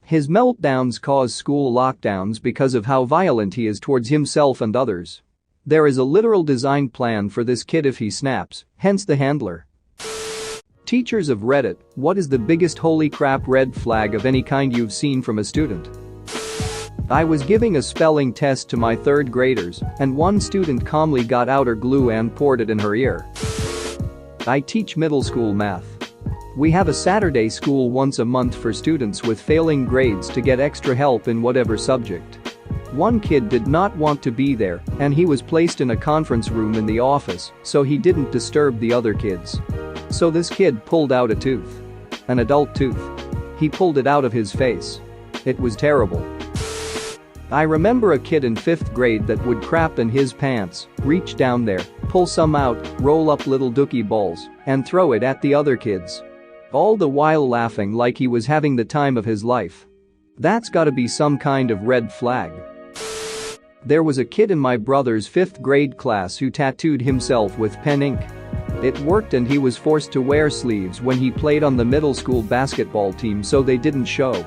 His meltdowns cause school lockdowns because of how violent he is towards himself and others. There is a literal design plan for this kid if he snaps, hence the handler. Teachers of Reddit, what is the biggest holy crap red flag of any kind you've seen from a student? I was giving a spelling test to my third graders, and one student calmly got outer glue and poured it in her ear. I teach middle school math. We have a Saturday school once a month for students with failing grades to get extra help in whatever subject. One kid did not want to be there, and he was placed in a conference room in the office so he didn't disturb the other kids. So this kid pulled out a tooth. An adult tooth. He pulled it out of his face. It was terrible. I remember a kid in 5th grade that would crap in his pants, reach down there, pull some out, roll up little dookie balls, and throw it at the other kids. All the while laughing like he was having the time of his life. That's gotta be some kind of red flag. There was a kid in my brother's 5th grade class who tattooed himself with pen ink. It worked and he was forced to wear sleeves when he played on the middle school basketball team so they didn't show.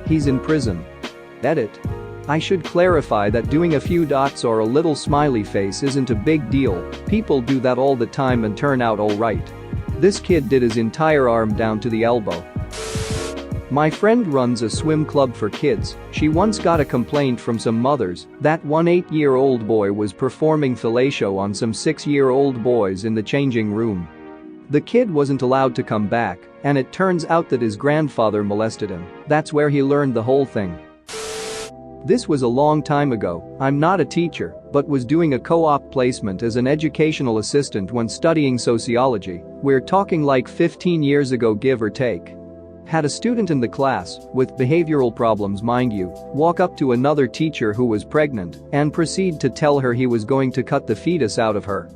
He's in prison. Edit. I should clarify that doing a few dots or a little smiley face isn't a big deal, people do that all the time and turn out alright. This kid did his entire arm down to the elbow. My friend runs a swim club for kids. She once got a complaint from some mothers that one 8-year-old boy was performing fellatio on some 6-year-old boys in the changing room. The kid wasn't allowed to come back, and it turns out that his grandfather molested him. That's where he learned the whole thing. This was a long time ago. I'm not a teacher, but was doing a co-op placement as an educational assistant when studying sociology. We're talking like 15 years ago, give or take. Had a student in the class, with behavioral problems mind you, walk up to another teacher who was pregnant and proceed to tell her he was going to cut the fetus out of her.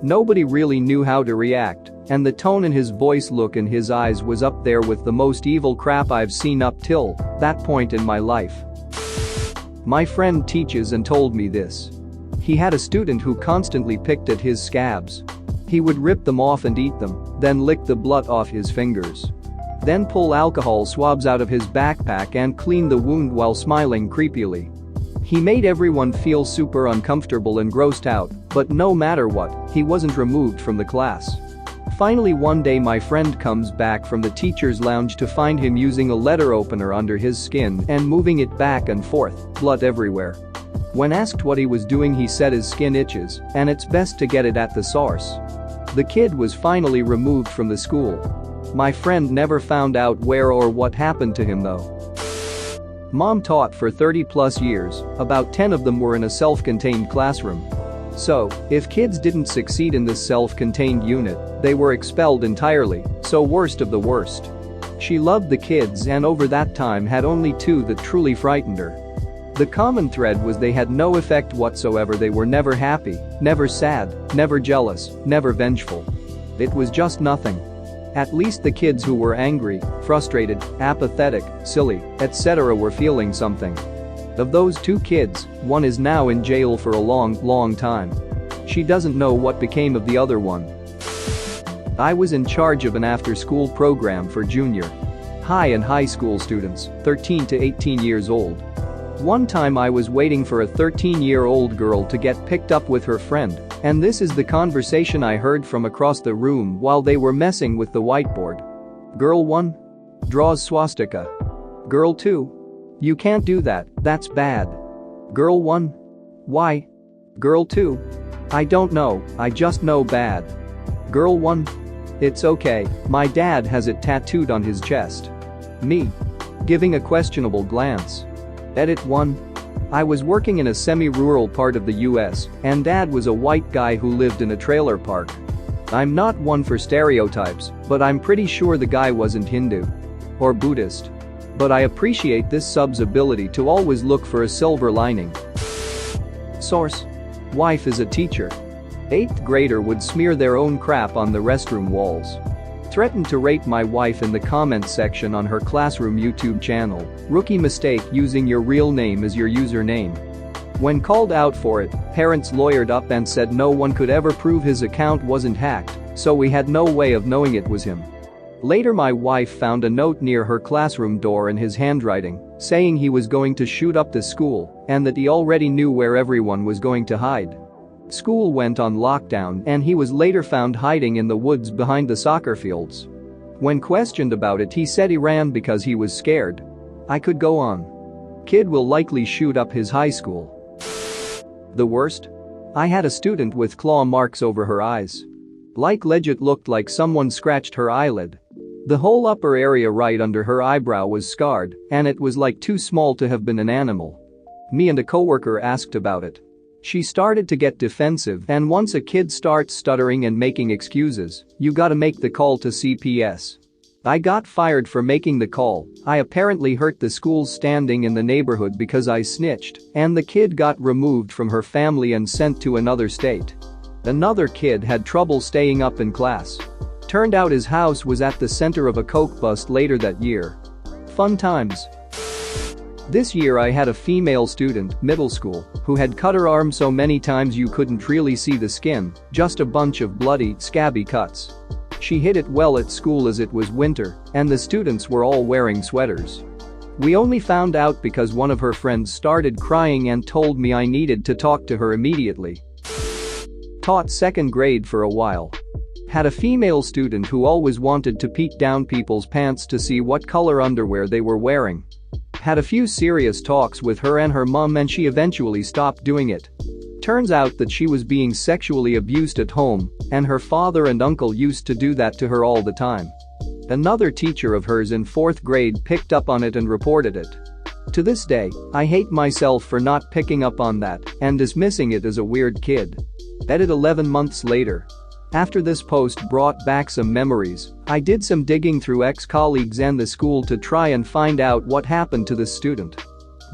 Nobody really knew how to react, and the tone in his voice, look in his eyes was up there with the most evil crap I've seen up till that point in my life. My friend teaches and told me this. He had a student who constantly picked at his scabs. He would rip them off and eat them, then lick the blood off his fingers. Then pull alcohol swabs out of his backpack and clean the wound while smiling creepily. He made everyone feel super uncomfortable and grossed out, but no matter what, he wasn't removed from the class. Finally one day my friend comes back from the teacher's lounge to find him using a letter opener under his skin and moving it back and forth, blood everywhere. When asked what he was doing he said his skin itches and it's best to get it at the source. The kid was finally removed from the school. My friend never found out where or what happened to him though. Mom taught for 30+ years, about 10 of them were in a self-contained classroom. So, if kids didn't succeed in this self-contained unit, they were expelled entirely, so worst of the worst. She loved the kids and over that time had only 2 that truly frightened her. The common thread was they had no effect whatsoever. They were never happy, never sad, never jealous, never vengeful. It was just nothing. At least the kids who were angry, frustrated, apathetic, silly, etc. were feeling something. Of those 2 kids, one is now in jail for a long time. She doesn't know what became of the other one. I was in charge of an after-school program for junior high and high school students, 13 to 18 years old. One time I was waiting for a 13-year-old girl to get picked up with her friend, and this is the conversation I heard from across the room while they were messing with the whiteboard. Girl 1? Draws swastika. Girl 2? You can't do that, that's bad. Girl 1? Why? Girl 2? I don't know, I just know bad. Girl 1? It's okay, my dad has it tattooed on his chest. Me? Giving a questionable glance. Edit 1. I was working in a semi-rural part of the US, and dad was a white guy who lived in a trailer park. I'm not one for stereotypes, but I'm pretty sure the guy wasn't Hindu or Buddhist. But I appreciate this sub's ability to always look for a silver lining. Source: wife is a teacher. 8th grader would smear their own crap on the restroom walls. Threatened to rape my wife in the comments section on her classroom YouTube channel. Rookie mistake using your real name as your username. When called out for it, parents lawyered up and said no one could ever prove his account wasn't hacked, so we had no way of knowing it was him. Later my wife found a note near her classroom door in his handwriting, saying he was going to shoot up the school and that he already knew where everyone was going to hide. School went on lockdown and he was later found hiding in the woods behind the soccer fields. When questioned about it, he said he ran because he was scared. I could go on. Kid will likely shoot up his high school. The worst? I had a student with claw marks over her eyes. Like legit looked like someone scratched her eyelid. The whole upper area right under her eyebrow was scarred, and it was like too small to have been an animal. Me and a coworker asked about it. She started to get defensive, and once a kid starts stuttering and making excuses, you gotta make the call to CPS. I got fired for making the call. I apparently hurt the school's standing in the neighborhood because I snitched, and the kid got removed from her family and sent to another state. Another kid had trouble staying up in class. Turned out his house was at the center of a coke bust later that year. Fun times. This year I had a female student, middle school, who had cut her arm so many times you couldn't really see the skin, just a bunch of bloody, scabby cuts. She hid it well at school as it was winter, and the students were all wearing sweaters. We only found out because one of her friends started crying and told me I needed to talk to her immediately. Taught second grade for a while. Had a female student who always wanted to peek down people's pants to see what color underwear they were wearing. Had a few serious talks with her and her mom, and she eventually stopped doing it. Turns out that she was being sexually abused at home, and her father and uncle used to do that to her all the time. Another teacher of hers in 4th grade picked up on it and reported it. To this day, I hate myself for not picking up on that and dismissing it as a weird kid. Edit 11 months later. After this post brought back some memories, I did some digging through ex-colleagues and the school to try and find out what happened to this student.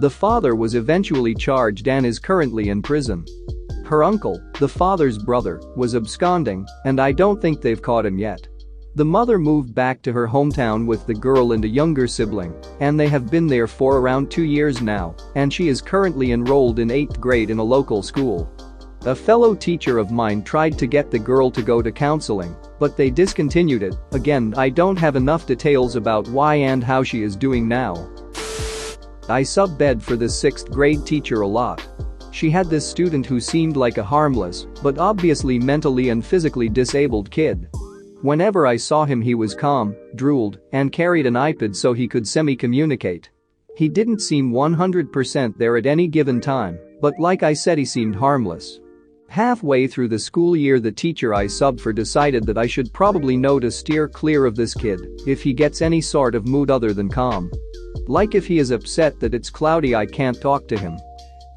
The father was eventually charged and is currently in prison. Her uncle, the father's brother, was absconding, and I don't think they've caught him yet. The mother moved back to her hometown with the girl and a younger sibling, and they have been there for around 2 years now, and she is currently enrolled in 8th grade in a local school. A fellow teacher of mine tried to get the girl to go to counseling, but they discontinued it. Again, I don't have enough details about why and how she is doing now. I sub-bed for this 6th grade teacher a lot. She had this student who seemed like a harmless, but obviously mentally and physically disabled kid. Whenever I saw him, he was calm, drooled, and carried an iPad so he could semi-communicate. He didn't seem 100% there at any given time, but like I said, he seemed harmless. Halfway through the school year, the teacher I subbed for decided that I should probably know to steer clear of this kid if he gets any sort of mood other than calm. Like if he is upset that it's cloudy, I can't talk to him.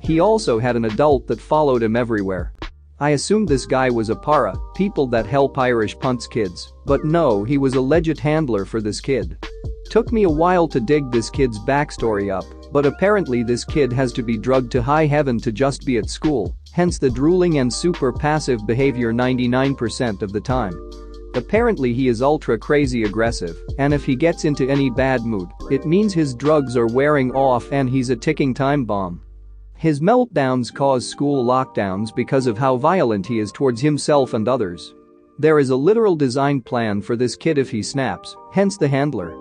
He also had an adult that followed him everywhere. I assumed this guy was a para, people that help Irish punts kids, but no, he was a legit handler for this kid. Took me a while to dig this kid's backstory up, but apparently this kid has to be drugged to high heaven to just be at school, hence the drooling and super passive behavior 99% of the time. Apparently he is ultra crazy aggressive, and if he gets into any bad mood, it means his drugs are wearing off and he's a ticking time bomb. His meltdowns cause school lockdowns because of how violent he is towards himself and others. There is a literal design plan for this kid if he snaps, hence the handler.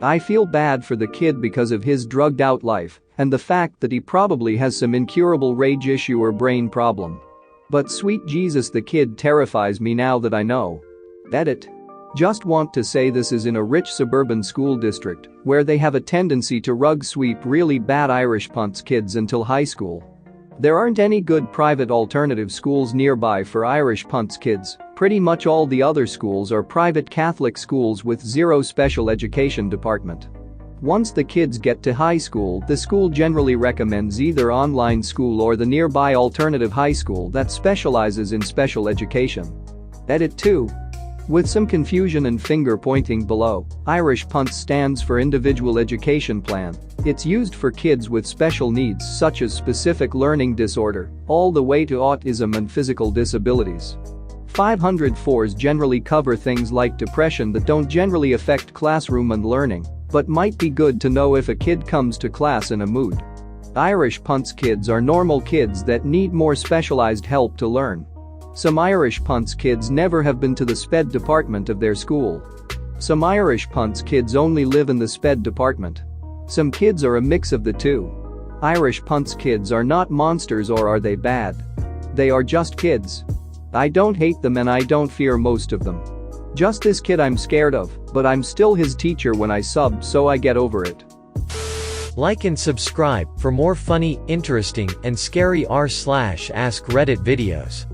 I feel bad for the kid because of his drugged out life and the fact that he probably has some incurable rage issue or brain problem. But sweet Jesus, the kid terrifies me now that I know. Edit. Just want to say this is in a rich suburban school district where they have a tendency to rug sweep really bad Irish punts kids until high school. There aren't any good private alternative schools nearby for Irish punts kids. Pretty much all the other schools are private Catholic schools with zero special education department. Once the kids get to high school, the school generally recommends either online school or the nearby alternative high school that specializes in special education. Edit 2. With some confusion and finger pointing below, Irish punts stands for Individual Education Plan. It's used for kids with special needs such as specific learning disorder, all the way to autism and physical disabilities. 504s generally cover things like depression that don't generally affect classroom and learning, but might be good to know if a kid comes to class in a mood. Irish punts kids are normal kids that need more specialized help to learn. Some Irish punts kids never have been to the SPED department of their school. Some Irish punts kids only live in the sped department. Some kids are a mix of the two. Irish punts kids are not monsters, or are they bad? They are just kids. I don't hate them and I don't fear most of them. Just this kid I'm scared of, but I'm still his teacher when I sub, so I get over it. Like and subscribe for more funny, interesting, and scary r/ask Reddit videos.